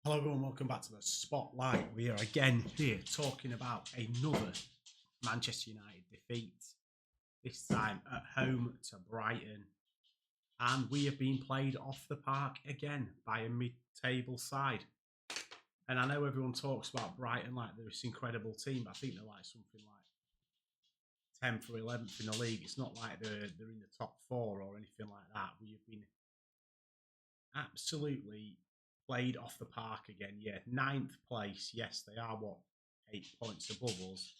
Hello everyone, welcome back to the Spotlight. We are again here talking about another Manchester United defeat, this time at home to Brighton. And we have been played off the park again by a mid-table side. And I know everyone talks about Brighton like they're this incredible team, but I think they're like something like 10th or 11th in the league. It's not like they're in the top four or anything like that. We have been absolutely played off the park again. Yeah, 9th place. Yes, they are 8 points above us,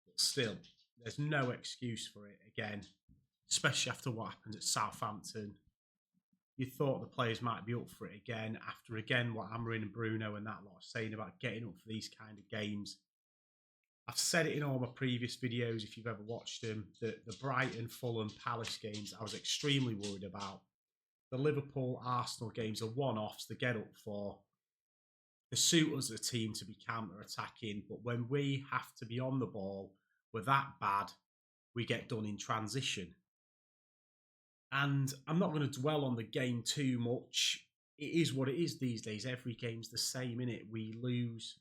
but still, there's no excuse for it again, especially after what happened at Southampton. You thought the players might be up for it again after what Amorim and Bruno and that lot are saying about getting up for these kind of games. I've said it in all my previous videos, if you've ever watched them, that the Brighton, Fulham, Palace games I was extremely worried about. The Liverpool, Arsenal games are one-offs to get up for. They suit us as a team to be counter-attacking, but when we have to be on the ball, we're that bad, we get done in transition. And I'm not going to dwell on the game too much. It is what it is these days. Every game's the same, innit? We lose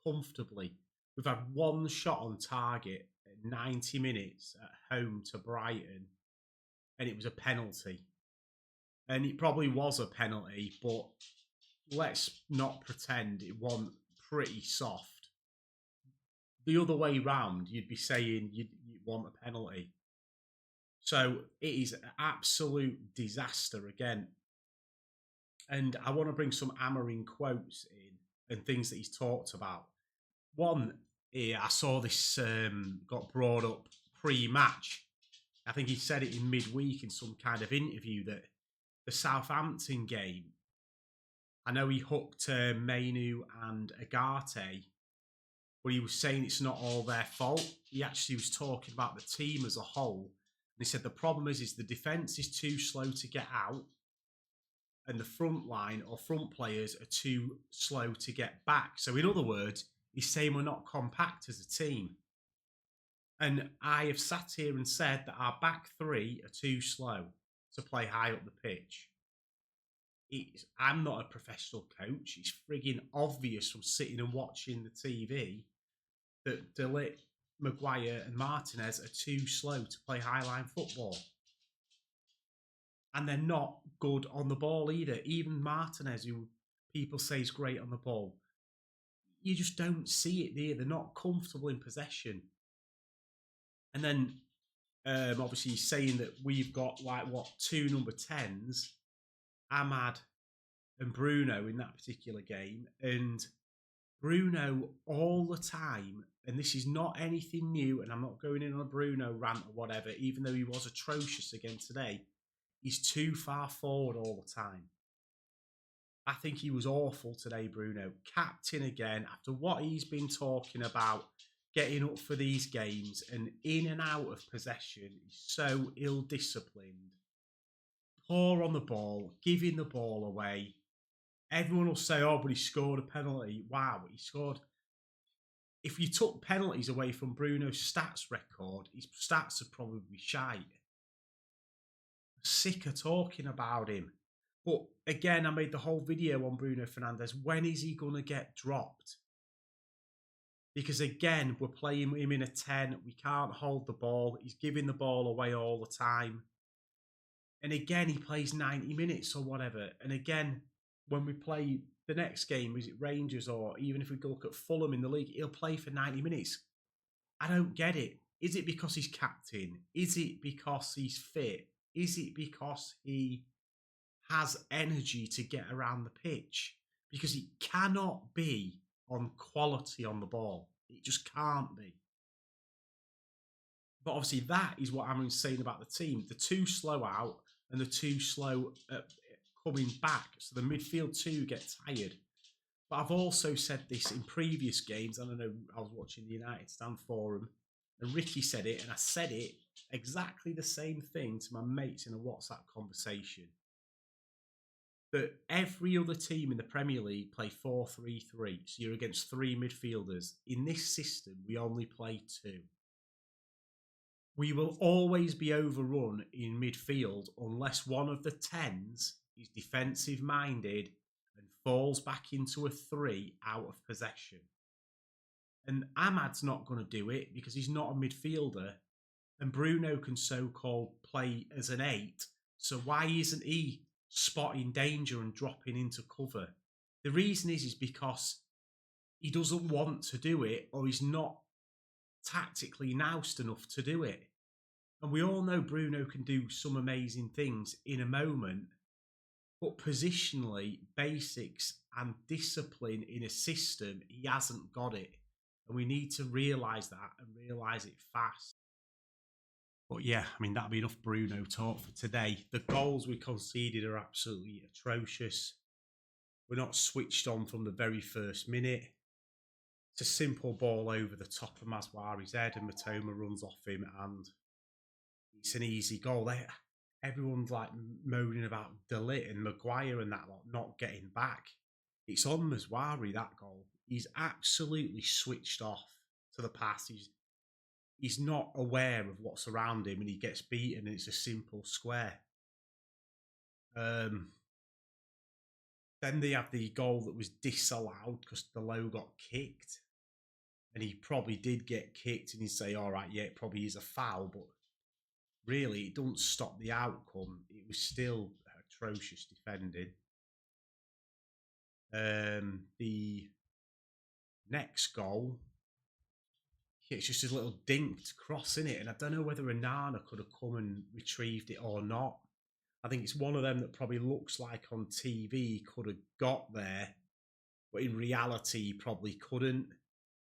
comfortably. We've had one shot on target at 90 minutes at home to Brighton, and it was a penalty. And it probably was a penalty, but let's not pretend it wasn't pretty soft. The other way round, you'd be saying you'd want a penalty. So it is an absolute disaster again. And I want to bring some Amorim quotes in and things that he's talked about. One, I saw this got brought up pre-match. I think he said it in midweek in some kind of interview that the Southampton game, I know he hooked Mainu and Agate, but he was saying it's not all their fault. He actually was talking about the team as a whole. And he said the problem is the defence is too slow to get out, and the front line or front players are too slow to get back. So in other words, he's saying we're not compact as a team. And I have sat here and said that our back three are too slow to play high up the pitch. I'm not a professional coach. It's frigging obvious from sitting and watching the TV that De Ligt, Maguire and Martinez are too slow to play high-line football. And they're not good on the ball either. Even Martinez, who people say is great on the ball, you just don't see it there. They're not comfortable in possession. And then obviously he's saying that we've got two number 10s, Ahmad and Bruno in that particular game. And Bruno all the time, and this is not anything new, and I'm not going in on a Bruno rant or whatever, even though he was atrocious again today, he's too far forward all the time. I think he was awful today, Bruno. Captain again, after what he's been talking about, getting up for these games and in and out of possession. He's so ill-disciplined. Poor on the ball, giving the ball away. Everyone will say, oh, but he scored a penalty. Wow, he scored. If you took penalties away from Bruno's stats record, his stats would probably be shite. Sick of talking about him. But again, I made the whole video on Bruno Fernandes. When is he going to get dropped? Because again, we're playing him in a 10. We can't hold the ball. He's giving the ball away all the time. And again, he plays 90 minutes or whatever. And again, when we play the next game, is it Rangers or even if we look at Fulham in the league, he'll play for 90 minutes. I don't get it. Is it because he's captain? Is it because he's fit? Is it because he has energy to get around the pitch? Because he cannot be on quality on the ball. It just can't be. But obviously that is what I'm saying about the team. They're too slow out and they're too slow at coming back. So the midfield too get tired. But I've also said this in previous games. I don't know, I was watching the United Stand Forum and Ricky said it, and I said it exactly the same thing to my mates in a WhatsApp conversation. That every other team in the Premier League play 4-3-3. So you're against three midfielders. In this system, we only play two. We will always be overrun in midfield unless one of the 10s is defensive minded and falls back into a 3 out of possession. And Ahmad's not going to do it because he's not a midfielder. And Bruno can so-called play as an 8. So why isn't he spotting danger and dropping into cover? The reason is because he doesn't want to do it, or he's not tactically nous enough to do it. And we all know Bruno can do some amazing things in a moment, but positionally, basics and discipline in a system, he hasn't got it. And we need to realise that and realise it fast. But yeah, I mean, that'll be enough Bruno talk for today. The goals we conceded are absolutely atrocious. We're not switched on from the very first minute. It's a simple ball over the top of Mazwari's head and Matoma runs off him and it's an easy goal. Everyone's like moaning about Delit and Maguire and that lot not getting back. It's on Mazwari, that goal. He's absolutely switched off to the pass. He's not aware of what's around him and he gets beaten and it's a simple square. Then they have the goal that was disallowed because Delo got kicked. And he probably did get kicked and he'd say, all right, yeah, it probably is a foul, but really it doesn't stop the outcome. It was still atrocious defending. The next goal, it's just a little dinked cross in it, and I don't know whether Onana could have come and retrieved it or not. I think it's one of them that probably looks like on TV he could have got there, but in reality he probably couldn't.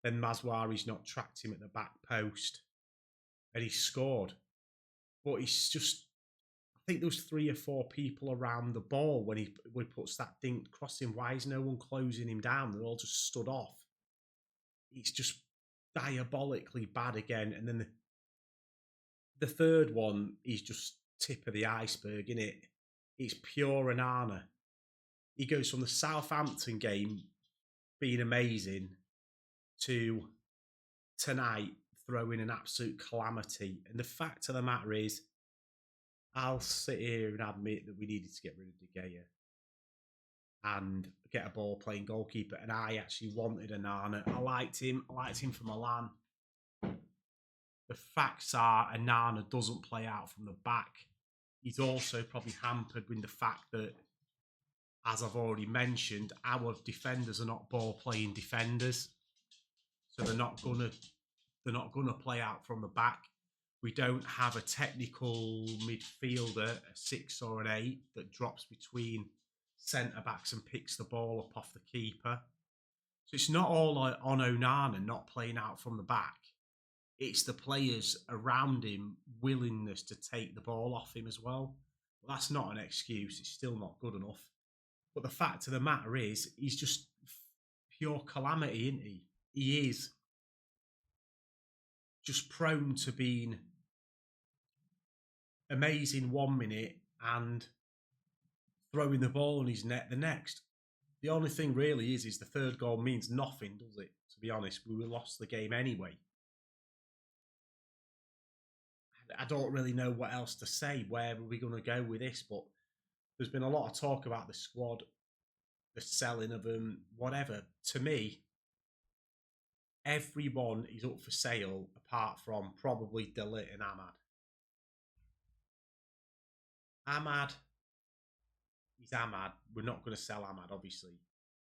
Then Mazwari's not tracked him at the back post, and he scored. But he's just, I think there was 3 or 4 people around the ball when he puts that dinked cross in. Why is no one closing him down? They're all just stood off. It's just diabolically bad again. And then the third one is just tip of the iceberg, innit? It's pure Onana. He goes from the Southampton game being amazing to tonight throwing an absolute calamity. And the fact of the matter is, I'll sit here and admit that we needed to get rid of De Gea and get a ball playing goalkeeper. And I actually wanted Onana. I liked him for Milan. The facts are Onana doesn't play out from the back. He's also probably hampered with the fact that, as I've already mentioned, our defenders are not ball playing defenders. So they're not gonna play out from the back. We don't have a technical midfielder, a 6 or an 8, that drops between centre backs and picks the ball up off the keeper. So it's not all on Onana not playing out from the back. It's the players around him willingness to take the ball off him as well. Well, that's not an excuse. It's still not good enough. But the fact of the matter is, he's just pure calamity, isn't he? He is just prone to being amazing 1 minute and throwing the ball on his net the next. The only thing really is the third goal means nothing, does it? To be honest, we lost the game anyway. I don't really know what else to say. Where are we going to go with this? But there's been a lot of talk about the squad, the selling of them, whatever. To me, everyone is up for sale apart from probably Delit and Ahmad. Ahmad, he's Ahmad. We're not going to sell Ahmad, obviously.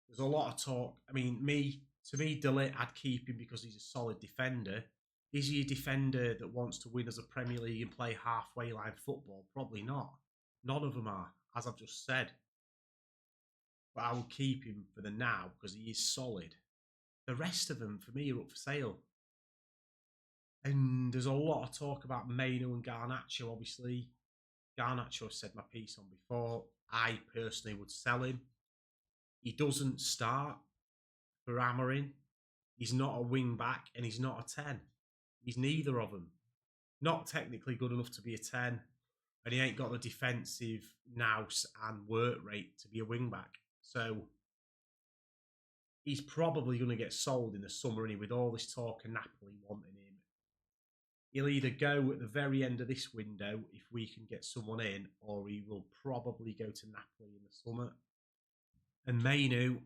There's a lot of talk. I mean, to me, Delit, I'd keep him because he's a solid defender. Is he a defender that wants to win as a Premier League and play halfway line football? Probably not. None of them are, as I've just said. But I will keep him for the now because he is solid. The rest of them, for me, are up for sale. And there's a lot of talk about Maino and Garnacho, obviously. Garnacho, I've said my piece on before. I personally would sell him. He doesn't start for Amorim. He's not a wing back and he's not a 10. He's neither of them. Not technically good enough to be a 10. And he ain't got the defensive nous and work rate to be a wing back. So he's probably going to get sold in the summer, and with all this talk of Napoli wanting him, he'll either go at the very end of this window if we can get someone in, or he will probably go to Napoli in the summer. And Mainu,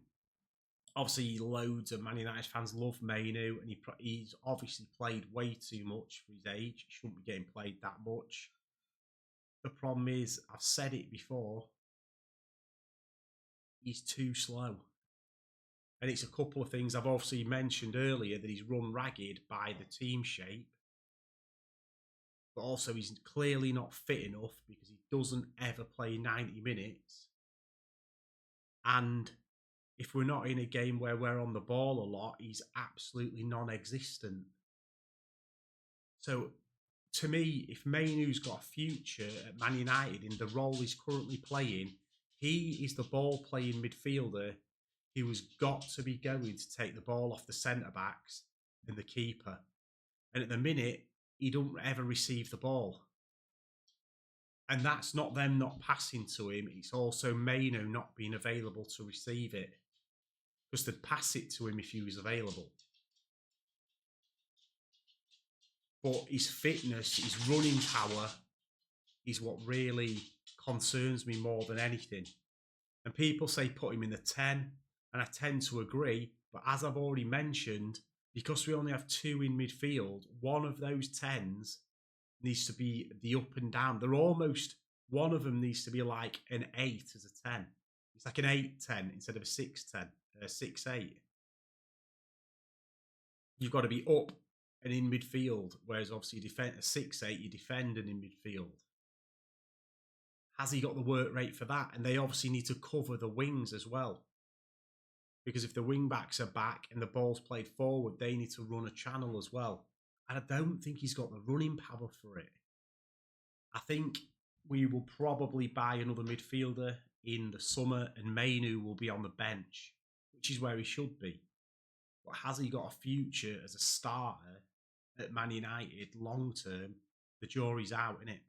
obviously, loads of Man United fans love Mainu, and he's obviously played way too much for his age. He shouldn't be getting played that much. The problem is, I've said it before, he's too slow. And it's a couple of things I've obviously mentioned earlier, that he's run ragged by the team shape. But also he's clearly not fit enough because he doesn't ever play 90 minutes. And if we're not in a game where we're on the ball a lot, he's absolutely non-existent. So to me, if Mainu's got a future at Man United in the role he's currently playing, he is the ball-playing midfielder who has got to be going to take the ball off the centre-backs and the keeper. And at the minute, he don't ever receive the ball. And that's not them not passing to him. It's also Mainu not being available to receive it. Because they'd pass it to him if he was available. But his fitness, his running power is what really concerns me more than anything. And people say put him in the 10, and I tend to agree. But as I've already mentioned, because we only have two in midfield, one of those 10s needs to be the up and down. They're almost, one of them needs to be like an 8 as a 10. It's like an 8-10 instead of a 6-10, 6-8. You've got to be up and in midfield, whereas obviously you defend a 6-8, you defend and in midfield. Has he got the work rate for that? And they obviously need to cover the wings as well. Because if the wing backs are back and the ball's played forward, they need to run a channel as well. And I don't think he's got the running power for it. I think we will probably buy another midfielder in the summer, and Mainu will be on the bench, which is where he should be. But has he got a future as a starter at Man United long term? The jury's out, innit?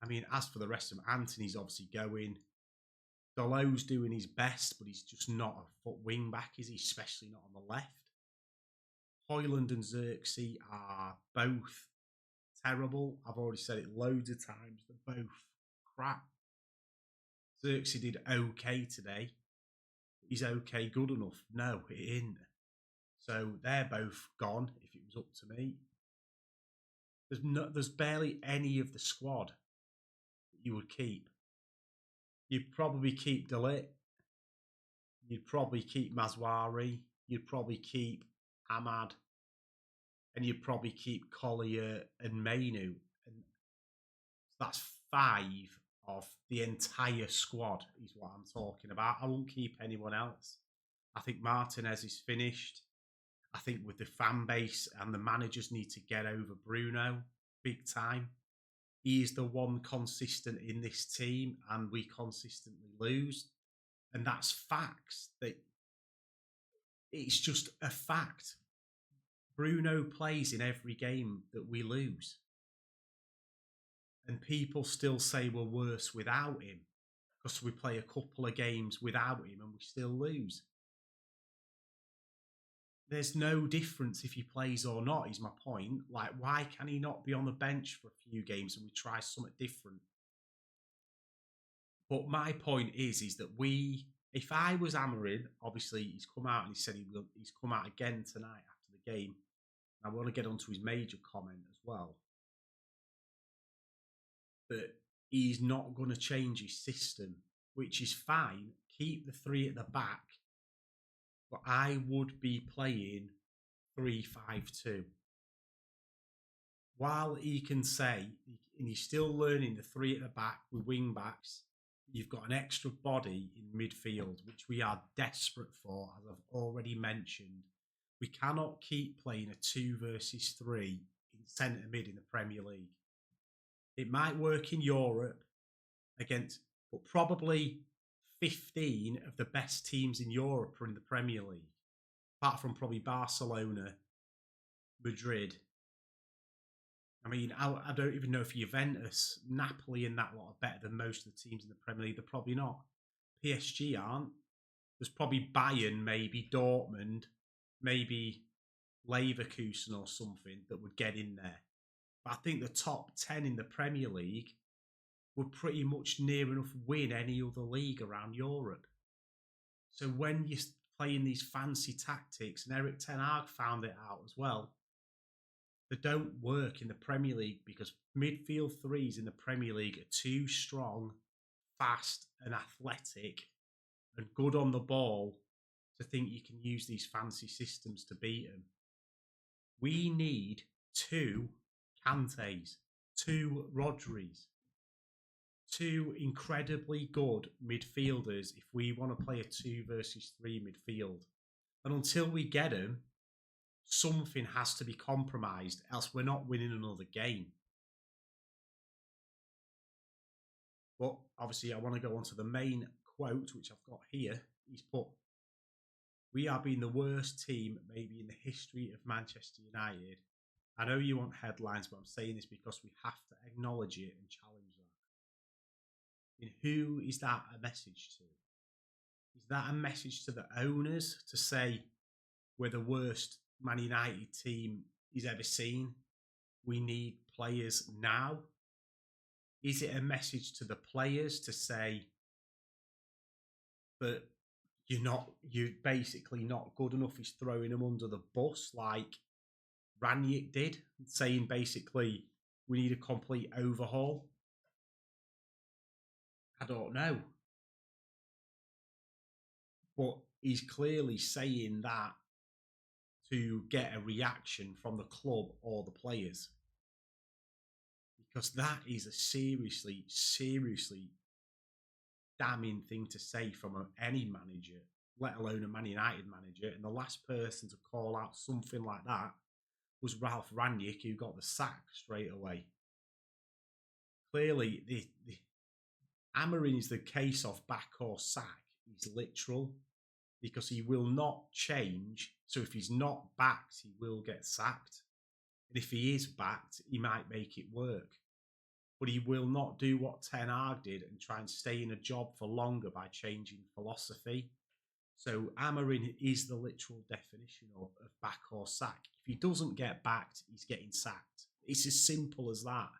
I mean, as for the rest of them, Anthony's obviously going. Dalot's doing his best, but he's just not a foot wing back, is he? Especially not on the left. Højlund and Xerxes are both terrible. I've already said it loads of times. They're both crap. Xerxes did okay today. Is okay good enough? No, it isn't. So they're both gone, if it was up to me. There's barely any of the squad that you would keep. You'd probably keep De Ligt. You'd probably keep Mazwari. You'd probably keep Ahmad. And you'd probably keep Collier and Mainu. And that's 5 of the entire squad is what I'm talking about. I won't keep anyone else. I think Martinez is finished. I think with the fan base and the managers need to get over Bruno big time. He is the one consistent in this team, and we consistently lose. And that's facts. It's just a fact. Bruno plays in every game that we lose. And people still say we're worse without him because we play a couple of games without him and we still lose. There's no difference if he plays or not, is my point. Like, why can he not be on the bench for a few games and we try something different? But my point is that if I was Amorim, obviously he's come out and he said he's come out again tonight after the game. I want to get onto his major comment as well. That he's not going to change his system, which is fine. Keep the 3 at the back. But I would be playing 3-5-2. While he can say, and he's still learning the 3 at the back with wing backs, you've got an extra body in midfield, which we are desperate for, as I've already mentioned. We cannot keep playing a 2 versus 3 in centre mid in the Premier League. It might work in Europe but probably 15 of the best teams in Europe are in the Premier League, apart from probably Barcelona, Madrid. I mean, I don't even know if Juventus, Napoli and that lot are better than most of the teams in the Premier League. They're probably not. PSG aren't. There's probably Bayern, maybe Dortmund, maybe Leverkusen or something that would get in there. But I think the top 10 in the Premier League would pretty much near enough win any other league around Europe. So when you're playing these fancy tactics, and Eric Ten Hag found it out as well, they don't work in the Premier League because midfield threes in the Premier League are too strong, fast, and athletic, and good on the ball to think you can use these fancy systems to beat them. We need 2 Kantes, 2 Rodris, 2 incredibly good midfielders if we want to play a 2 versus 3 midfield. And until we get them, something has to be compromised, else we're not winning another game. But obviously, I want to go on to the main quote, which I've got here. He's put, "We are being the worst team maybe in the history of Manchester United. I know you want headlines, but I'm saying this because we have to acknowledge it and challenge that." And who is that a message to? Is that a message to the owners to say we're the worst Man United team he's ever seen? We need players now. Is it a message to the players to say that you're basically not good enough? He's throwing them under the bus like Ranić did, saying basically we need a complete overhaul. I don't know. But he's clearly saying that to get a reaction from the club or the players. Because that is a seriously, seriously damning thing to say from any manager, let alone a Man United manager. And the last person to call out something like that was Ralph Rangnick, who got the sack straight away. Clearly, the Amorim is the case of back or sack. He's literal because he will not change. So if he's not backed, he will get sacked. And if he is backed, he might make it work. But he will not do what Ten Hag did and try and stay in a job for longer by changing philosophy. So Amorim is the literal definition of back or sack. If he doesn't get backed, he's getting sacked. It's as simple as that.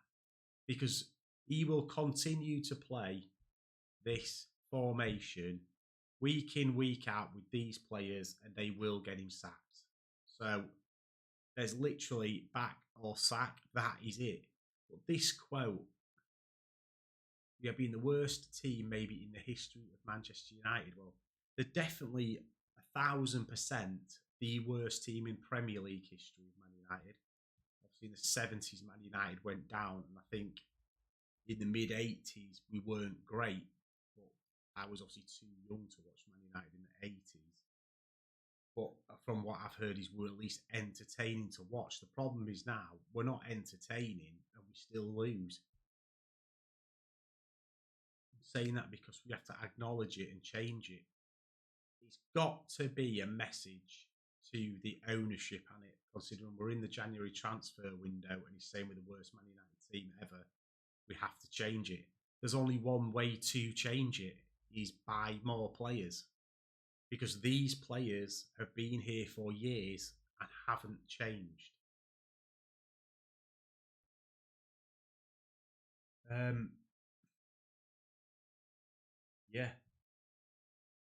Because he will continue to play this formation week in, week out with these players, and they will get him sacked. So there's literally back or sack. That is it. But this quote, "We have been the worst team maybe in the history of Manchester United." Well, they're definitely 1,000% the worst team in Premier League history of Man United. Obviously, in the 70s, Man United went down, and I think in the mid-80s, we weren't great. But I was obviously too young to watch Man United in the 80s. But from what I've heard, is we're at least entertaining to watch. The problem is now we're not entertaining and we still lose. I'm saying that because we have to acknowledge it and change it. It's got to be a message to the ownership and it, considering we're in the January transfer window and he's saying we're the worst Man United team ever. We have to change it. There's only one way to change it, is buy more players. Because these players have been here for years and haven't changed. Yeah.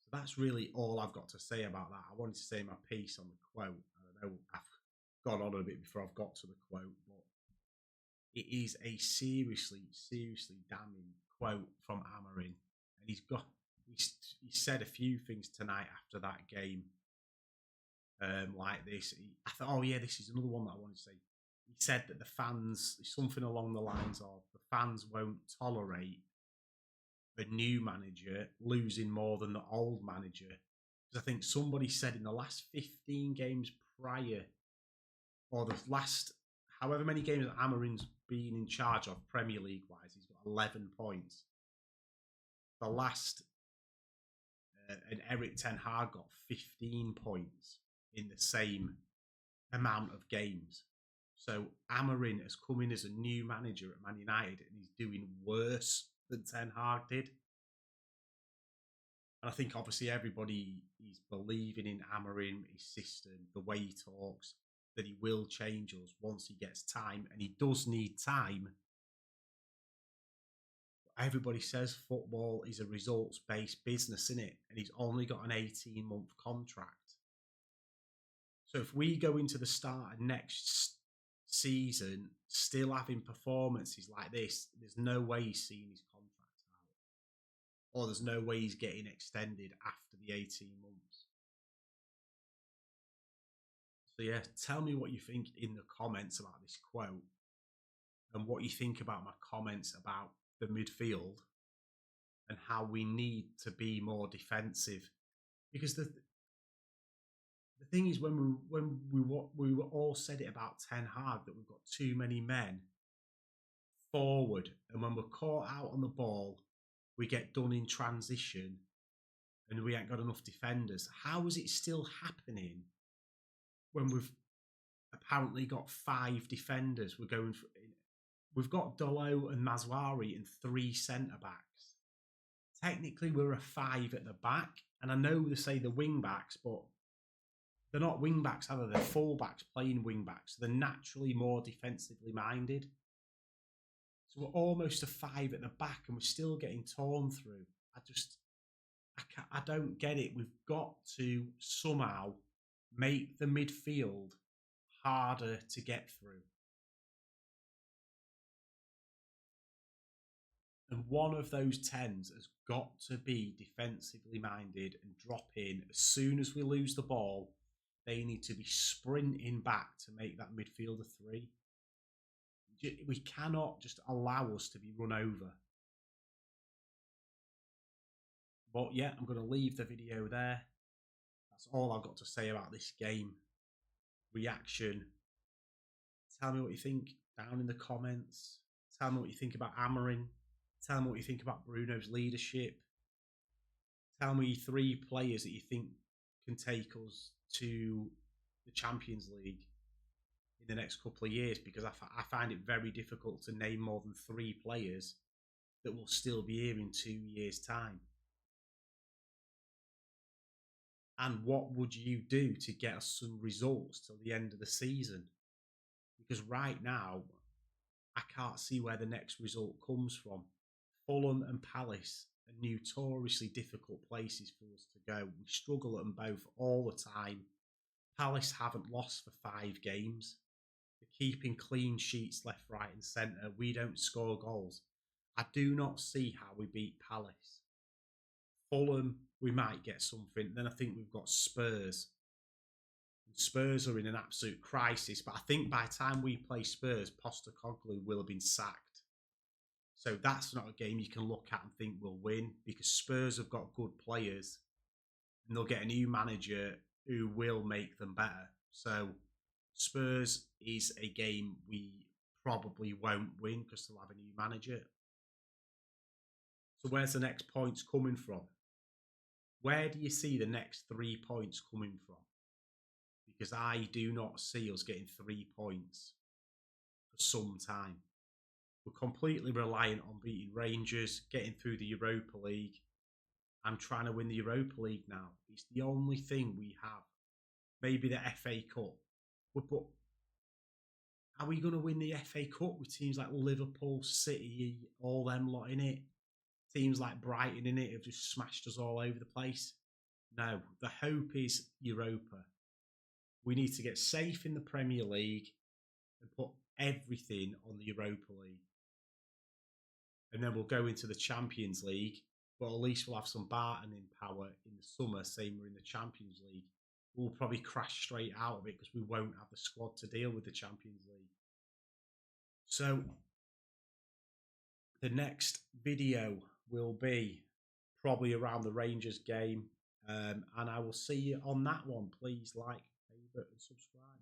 So that's really all I've got to say about that. I wanted to say my piece on the quote. I know I've gone on a bit before I've got to the quote, but it is a seriously, seriously damning quote from Amorim. And he said a few things tonight after that game like this. I thought, oh yeah, this is another one that I wanted to say. He said that the fans, something along the lines of, the fans won't tolerate a new manager losing more than the old manager. Because I think somebody said in the last 15 games prior, or the last, however many games that Amorim's been in charge of Premier League wise, he's got 11 points. The last, and Eric Ten Hag got 15 points in the same amount of games. So Amorim has come in as a new manager at Man United and he's doing worse than Ten Hag did. And I think obviously everybody is believing in Amorim, his system, the way he talks, that he will change us once he gets time. And he does need time. everybody says football is a results-based business, isn't it? And he's only got an 18-month contract. So if we go into the start of next season still having performances like this, there's no way he's seeing his contract out. Or there's no way he's getting extended after the 18 months. So yeah, tell me what you think in the comments about this quote and what you think about my comments about the midfield and how we need to be more defensive. Because the thing is, when we were all said it about Ten Hag, that we've got too many men forward, and when we're caught out on the ball, we get done in transition, and we ain't got enough defenders. How is it still happening when we've apparently got 5 defenders? We've got Dolo and Mazwari and 3 centre backs. Technically, we're a 5 at the back, and I know they say the wing backs, but they're not wing backs either. They're full backs playing wing backs. They're naturally more defensively minded. So we're almost a 5 at the back, and we're still getting torn through. I don't get it. We've got to somehow make the midfield harder to get through. And one of those 10s has got to be defensively minded and drop in. As soon as we lose the ball, they need to be sprinting back to make that midfield a 3. We cannot just allow us to be run over. But yeah, I'm going to leave the video there. That's all I've got to say about this game. Reaction. Tell me what you think down in the comments. Tell me what you think about Amorim. Tell me what you think about Bruno's leadership. Tell me 3 players that you think can take us to the Champions League in the next couple of years, because I find it very difficult to name more than 3 players that will still be here in 2 years' time. And what would you do to get us some results till the end of the season? Because right now, I can't see where the next result comes from. Fulham and Palace are notoriously difficult places for us to go. We struggle at them both all the time. Palace haven't lost for 5 games. They're keeping clean sheets left, right and centre. We don't score goals. I do not see how we beat Palace. Fulham, we might get something. Then I think we've got Spurs. And Spurs are in an absolute crisis. But I think by the time we play Spurs, Postecoglou will have been sacked. So that's not a game you can look at and think we'll win, because Spurs have got good players and they'll get a new manager who will make them better. So Spurs is a game we probably won't win because they'll have a new manager. So where's the next points coming from? Where do you see the next 3 points coming from? Because I do not see us getting 3 points for some time. We're completely reliant on beating Rangers, getting through the Europa League. I'm trying to win the Europa League now. It's the only thing we have. Maybe the FA Cup. But are we going to win the FA Cup with teams like Liverpool, City, all them lot in it? Teams like Brighton in it have just smashed us all over the place. No, the hope is Europa. We need to get safe in the Premier League and put everything on the Europa League. And then we'll go into the Champions League, but at least we'll have some bargaining power in the summer, saying we're in the Champions League. We'll probably crash straight out of it because we won't have the squad to deal with the Champions League. So the next video will be probably around the Rangers game, and I will see you on that one. Please like, favourite and subscribe.